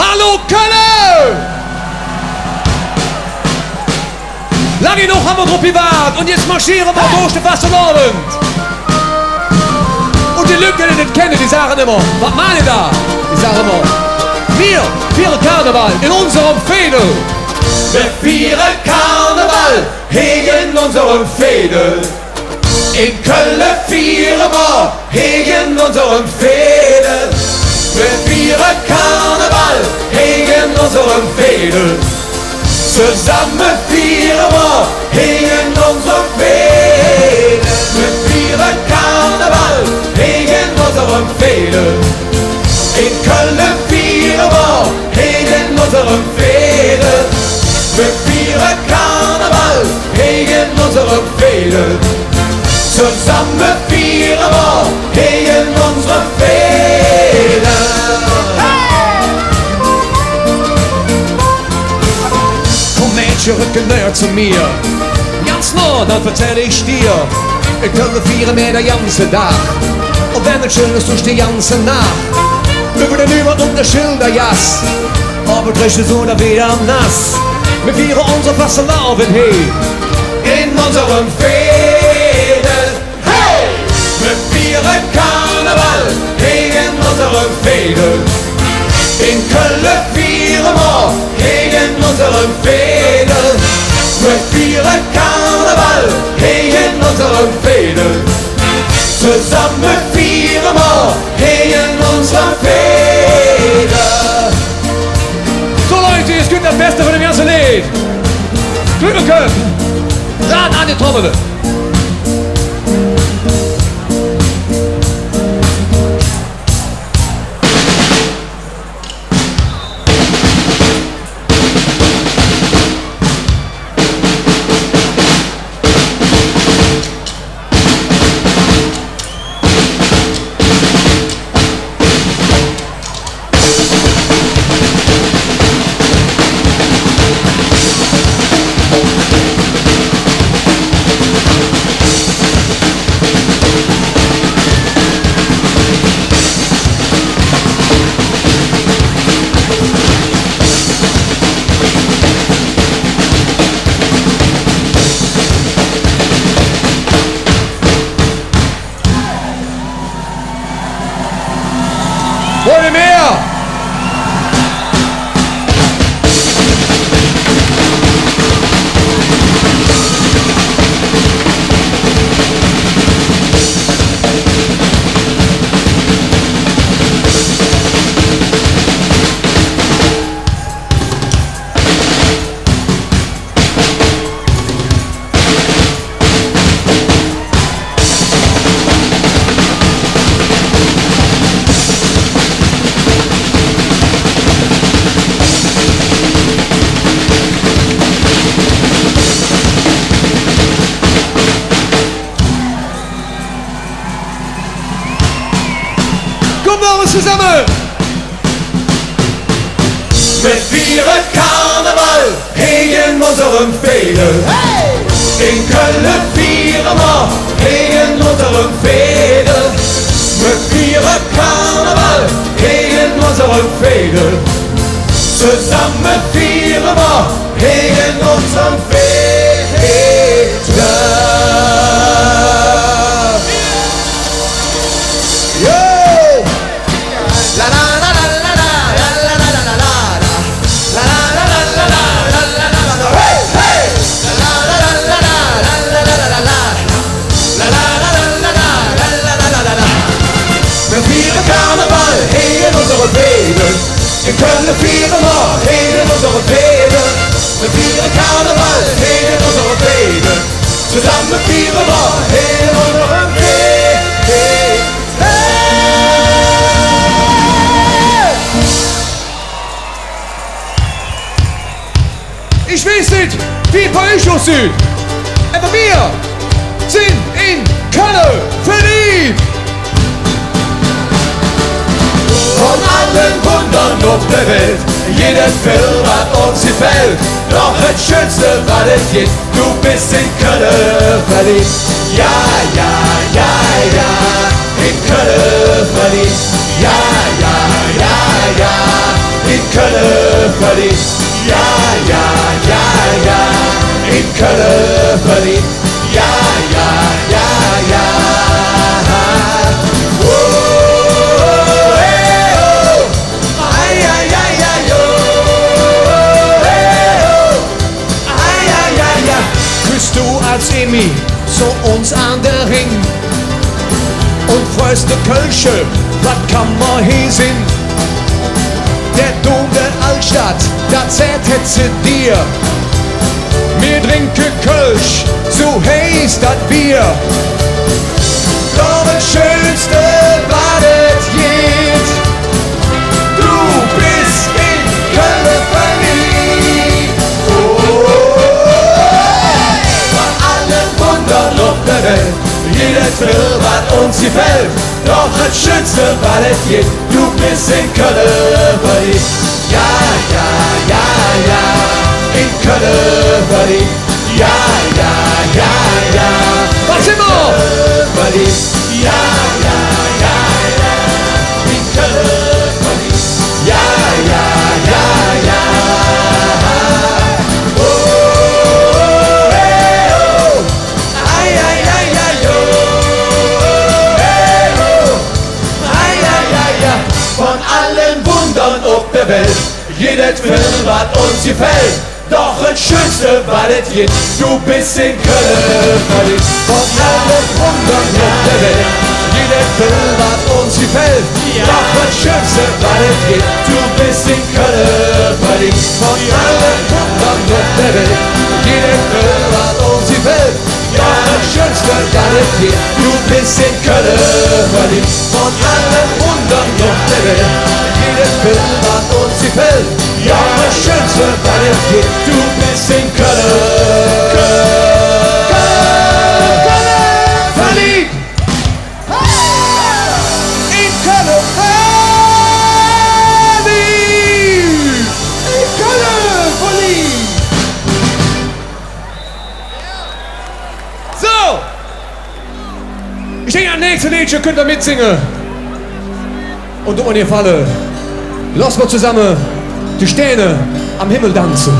Hallo Köln! Lange noch haben wir drauf gewartet und jetzt marschieren wir durch den Fastenabend. Und die Leute, die das kennen, die sagen immer, was meinen die da? Die sagen immer, wir feiern Karneval in unserem Fädel. Wir feiern Karneval in unserem Fädel. In Köln feiern wir in unserem Fädel. Wir feiern Karneval in unserem Fädel. Zusammen feiern wir in unserem Fädel. Wir feiern Karneval in unserem Fädel. In Köln feiern wir in unserem Fädel. Wir feiern Karneval in unserem Fädel. Zusammen feiern wir in unserem Fädel. Komm Mädchen, rücken näher zu mir. Ganz nah, dann erzähl ich dir. Ich kann feiern mehr den ganzen Tag. Und wenn es schön ist, durch die ganze Nacht. Über den Über und der Schilderjass. Aber kriegst du so da wieder nass. Wir feiern unser Fastelavend, hey. In unserem Fädel, hey! Wir feiern Karneval in unserem Fädel. In Köln feiern wir in unserem Fädel. Wir feiern Karneval in unserem Fädel. Zusammen feiern wir in unserem Fädel. So Leute, jetzt kommt das Beste von dem ganzen Lied. Glückwunsch! Ran an die Trommel! Wollen wir mehr? Kommen wir uns zusammen! Wir feiern Karneval in unserem Fädel. Hey! In Köln feiern wir in unserem Fädel. Wir feiern Karneval in unserem Fädel. Zusammen feiern wir in unserem Fädel. Yo! La la la la la la la la la la la. La la la la la la la la la. Hey hey. La la la la la la la la la. La la la la la la la la la. Wir feiern Karneval in unserem Fädel. In Köln feiern wir in unserem Fädel. Wir feiern Karneval in unserem Fädel. Zusammen feiern wir in unserem Fädel. Ich weiß nicht, wie bei euch aussieht. Aber wir sind in Köln verliebt. Von allen Wundern auf der Welt, jedes Film hat uns gefällt. Doch das Schönste, was es gibt, du bist in Köln verliebt. Ja, ja, ja, ja, in Köln verliebt. Ja, ja, ja, ja, in Köln verliebt. Ja, ja, ja, ja, in Köln verliebt. Ja, ja, ja, ja. Oh, hey, oh. Ai, ai, ai, ai, oh. Hey, oh. Ai, ai, ai, ai. Küsst du als Emi so uns an der Ring und freust der Kölsche, was kann man hier sehen? Der Dom der Altstadt, da zählt sie dir. Wir trinken Kölsch, so heiß das Bier. Doch das Schönste war das geht. Du bist in Köln verliebt. Oh, von allen Wundern auf der Welt, jedes will, was uns gefällt. Doch das Schönste war das geht. Du bist in Köln verliebt. Ja, ja, ja, ja, in Köln verliebt. Ja, ja, ja, ja. Was immer? Verliebt. Ja, ja, ja, ja, in Köln verliebt. Ja, ja, ja, ja. Oh, hey, oh. Ai, ai, ai, ai, oh. Hey, oh. Ai, ai, ai, ai. Von allen Wundern auf der Welt, jedes will, was uns gefällt. Doch das Schönste war das jetzt, du bist in Köln verliebt. Von allen Wundern auf der Welt, jedes will, was uns gefällt. Doch das Schönste war das jetzt, du bist in Köln verliebt. Von allen Wundern auf der Welt, jedes will, was uns gefällt. Doch das Schönste war das jetzt, du bist in Köln verliebt. Von allen Wundern auf der Welt, jedes will, was uns gefällt. Ja, das Schönste war das geht, du bist in Köln, Köln verliebt. In Köln verliebt. In Köln verliebt. So! Ich denke, an nächste Liedchen könnt ihr mitsingen. Und du an ihr Falle. Lass mal zusammen die Sterne am Himmel tanzen.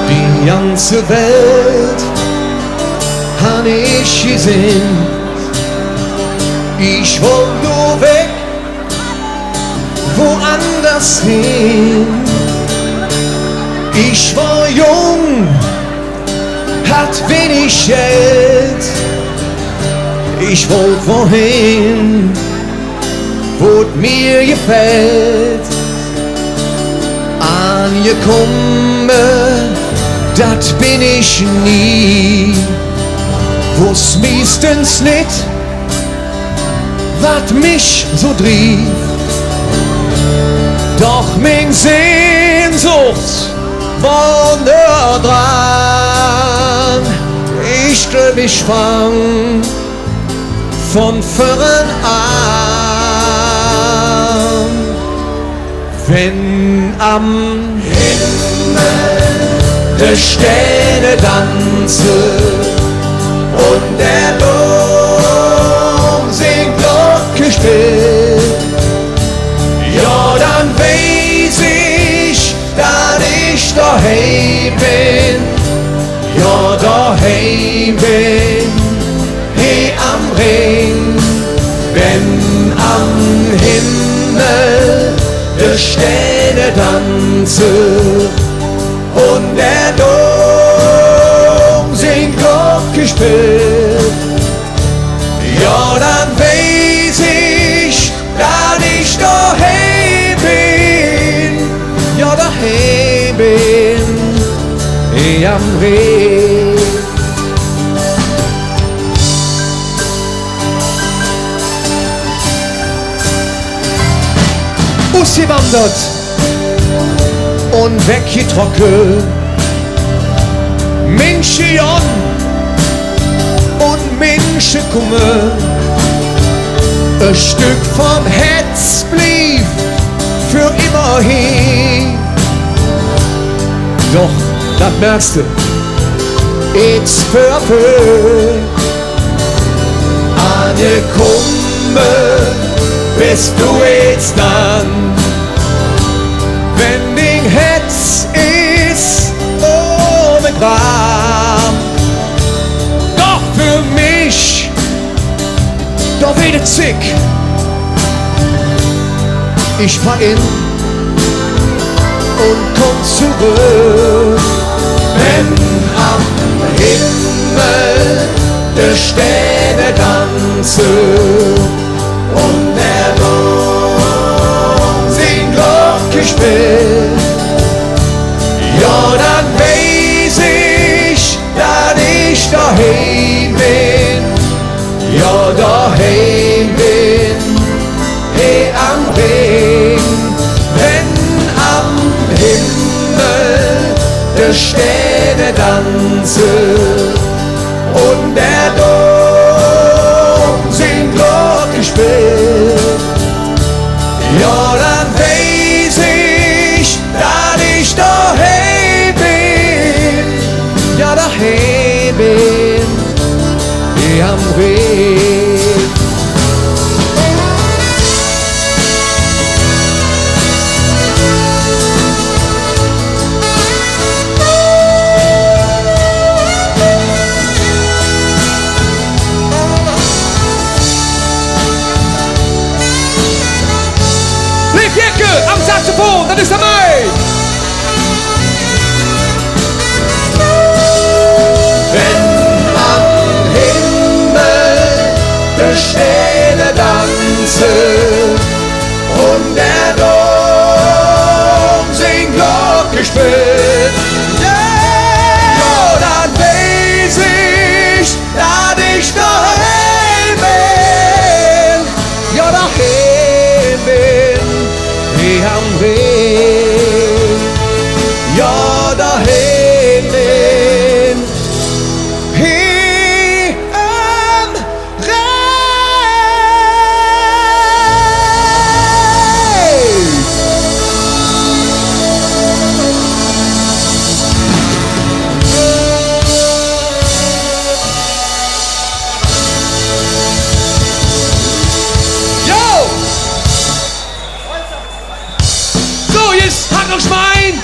Die ganze Welt han ich gesehen. Ich wollte nur weg, woanders hin. Ich war jung, hat wenig Geld. Ich wollte wohin, wo mir gefällt. Angekommen, dat bin ich nie. Wo's meistens nicht, wat mich so trieb. Doch mein Sehnsucht war nur dran. Ich glaub, ich fang von vorn an. Wenn am Himmel die Sterne tanzen und der Dom singt Glocke spielt, ja, dann weiß ich, dass ich daheim bin, ja, daheim bin, hey am Ring, wenn am Himmel die Sterne tanzen und der Dom singt Glocke spielt, ja, dann weiß ich, dass ich daheim bin, ja, daheim bin, hey am Ring. Ausgewandert und weggetrocknet, Menschen an und Menschen kommen, ein Stück vom Herz blieb für immer hin. Doch das merkst du. It's perfect. Angekommen bist du jetzt dann. Wenn die Hetz ist ohne Gram. Doch für mich, doch wieder zick. Ich fahr in und komm zurück. Wenn am Himmel der Sterne tanzen und der Mond singt Glocke spielt, ja dann weiß ich, dass ich daheim bin, ja daheim bin, hey am Ring, wenn am Himmel der Sterne tanzen und der Dom singt Glocke spielt, ja dann weiß ich, dass ich daheim bin, ja daheim bin, wie am Ring. Am Saxophon, das ist der Mai. Wenn am Himmel der Sterne tanzen und der Dom singt Glocke spielt, ja, dann weiß ich, dass ich daheim bin, ja daheim bin. Am Ring, ja daheim bin, hier am Ring. Noch Schwein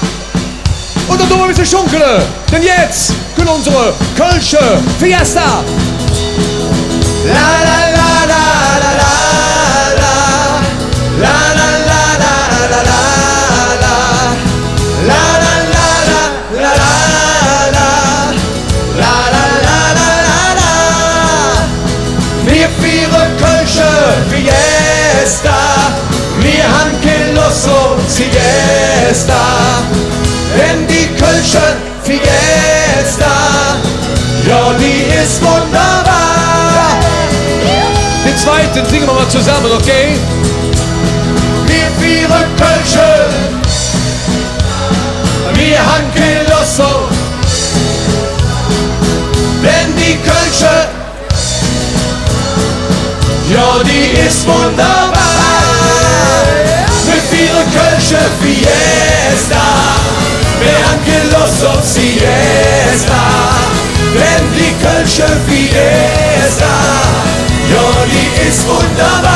und dann tun wir ein bisschen schunkeln, denn jetzt können unsere Kölsche Fiesta. La la la la la la la la la la la la la la la la la. Wir feiern Kölsche Fiesta, wir haben kein Losso Siesta, denn die Kölsche Fiesta, ja die ist wunderbar. Den zweiten singen wir mal zusammen, okay? Wir feiern Kölsche, wir haben kein Losso, denn die Kölsche, ja die ist wunderbar. Wir feiern Kölsche Fiesta, wir haben Lust auf Siesta, denn die Kölsche Fiesta, ja die ist wunderbar.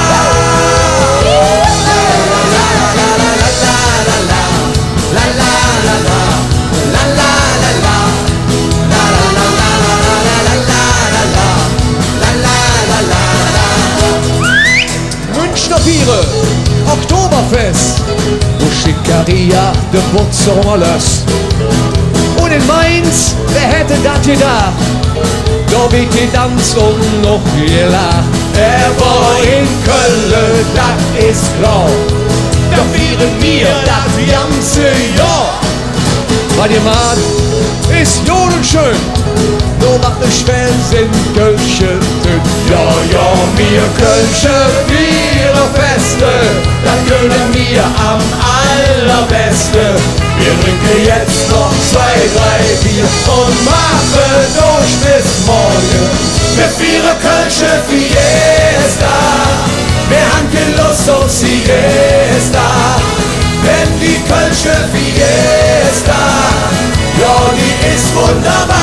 Münchner Biere, Oktoberfest, wo Schickeria de Putzer lässt. Und in Mainz, wer hätte das gedacht? Da wird getanzt und noch gelacht. Aber in Köln, das ist klar, da feiern wir das ganze Jahr. Weil die Mann ist jodelschön, nur macht ne Schwell sind Kölsche dünn. Ja, ja, wir Kölsche Feste, da können wir am allerbesten. Wir trinken jetzt noch 2, 3 Bier und machen durch bis morgen. Wir feiern Kölsche Fiesta, wir haben keine Lust auf Siesta, denn die Kölsche Fiesta, ja die ist wunderbar.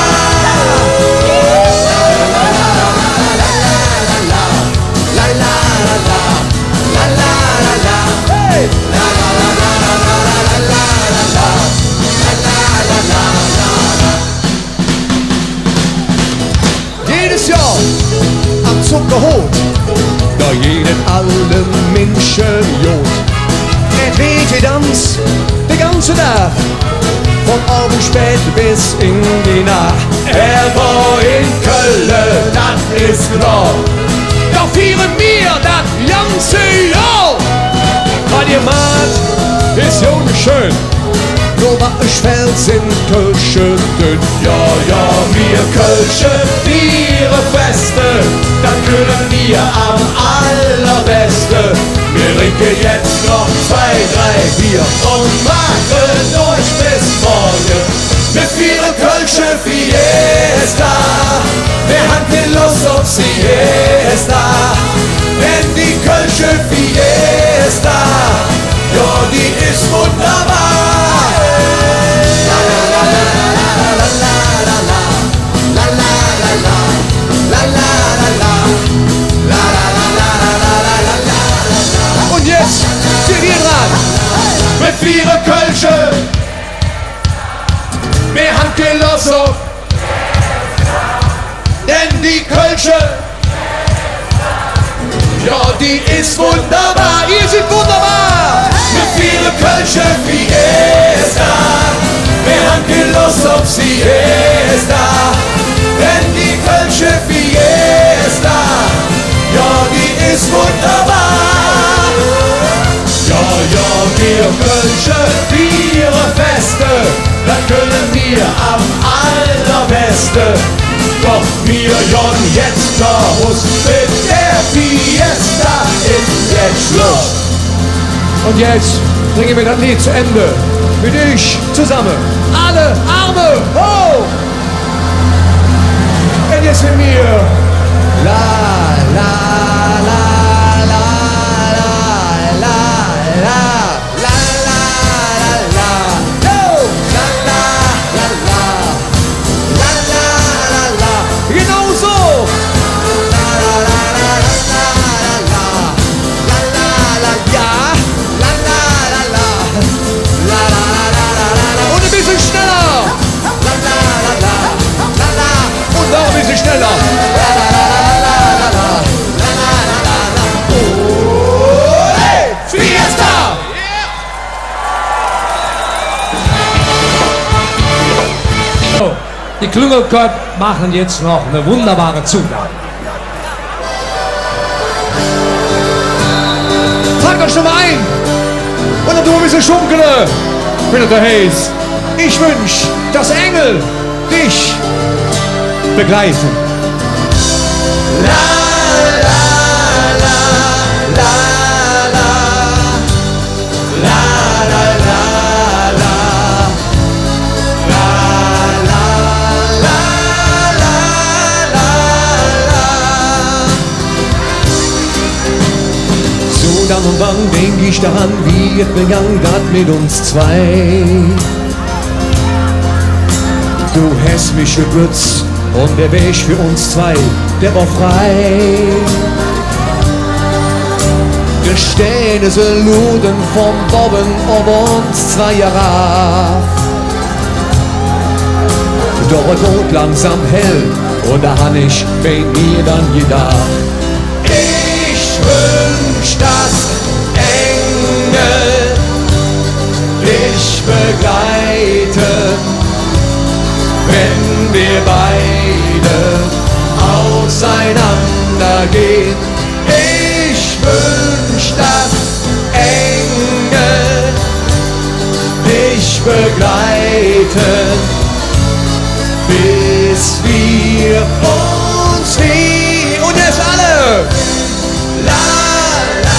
Jedes Jahr am Zuckerhut, da jeden allen Menschen Jod. Et weht wie Tanz, die ganze Nacht, von Abend spät bis in die Nacht. Wo in Köln, das ist klar. Da feiern wir das ganze Jahr. Weil ihr Mann ist ja nicht schön, nur was schwer sind Kölsche dünn. Ja, wir Kölsche, ihre Feste, dann können wir am allerbesten. Wir trinken jetzt noch 2, 3 Bier und machen durch bis morgen. Wir feiern Kölsche Fiesta, wir haben keine Lust auf Siesta. Denn die Kölsche Fiesta, ja, die ist wunderbar. La la la la la la la la la la la la la la la la la la la. Und jetzt sind wir dran. Wir feiern Kölsche, wir haben keine Lust auf, denn die Kölsche, ja, die ist wunderbar. Ihr seid wunderbar. Wir feiern Kölsche Fiesta, wir haben keine Lust auf Siesta, denn die Kölsche Fiesta, ja, die ist wunderbar. Ja, wir Kölsche feiern Feste, da können wir am allerbesten. Doch wir Jon jetzt raus mit der Fiesta, ist jetzt Schluss. Und jetzt bringen wir das Lied zu Ende. Mit euch zusammen. Alle Arme hoch. Und jetzt mit mir. La la la la la la la la la la la. Yo! La la la la. La la la la. Genau so. La la la la la la la la la. Ja. La la la la. La la la la la. Und ein bisschen schneller. La la la la. La la. Und noch ein bisschen schneller. La la la la la la. La la la la la. Oh, hey! Fiesta! So, die Klüngelkopf machen jetzt noch eine wunderbare Zulage. Tragt euch schon mal ein! Und dann tun wir ein bisschen Schunkele! Wenn der Hayes, ich wünsch, dass Engel dich begleiten. La la la la la la la la la la So dann und wann denk ich daran, wie es begann grad mit uns zwei. Du hast mich gewürzt und der Weg für uns zwei, der war frei. Wir stehen so Luden vom Bobben um uns zwei Jahre. Doch es wird langsam hell und da han ich bei mir dann gedacht. Ich wünsch, dass Engel dich begleiten, wenn wir beide auseinandergehen. Ich wünsch, dass Engel dich begleiten, bis wir uns wie Und jetzt alle! la la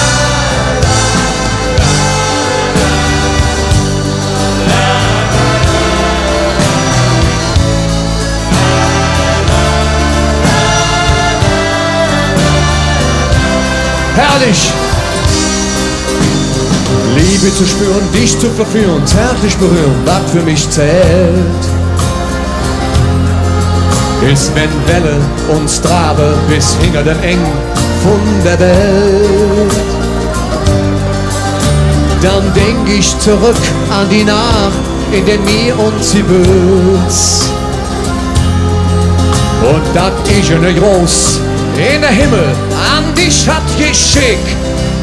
Herrlich! Liebe zu spüren, dich zu verführen, zärtlich berühren, was für mich zählt. ist, wenn Welle uns trabe bis hinter dem Eng von der Welt. Dann denk ich zurück an die Nacht, in der mir und sie büß. Und dat ich ne groß in der Himmel an dich hat geschickt.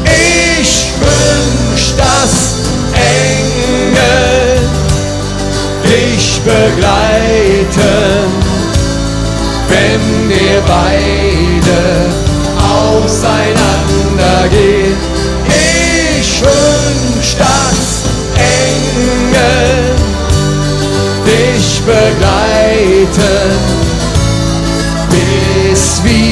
Ich wünsch, dass Engel dich begleiten, wenn ihr beide auseinander geht. Ich wünsch, dass Engel dich begleiten, bis wir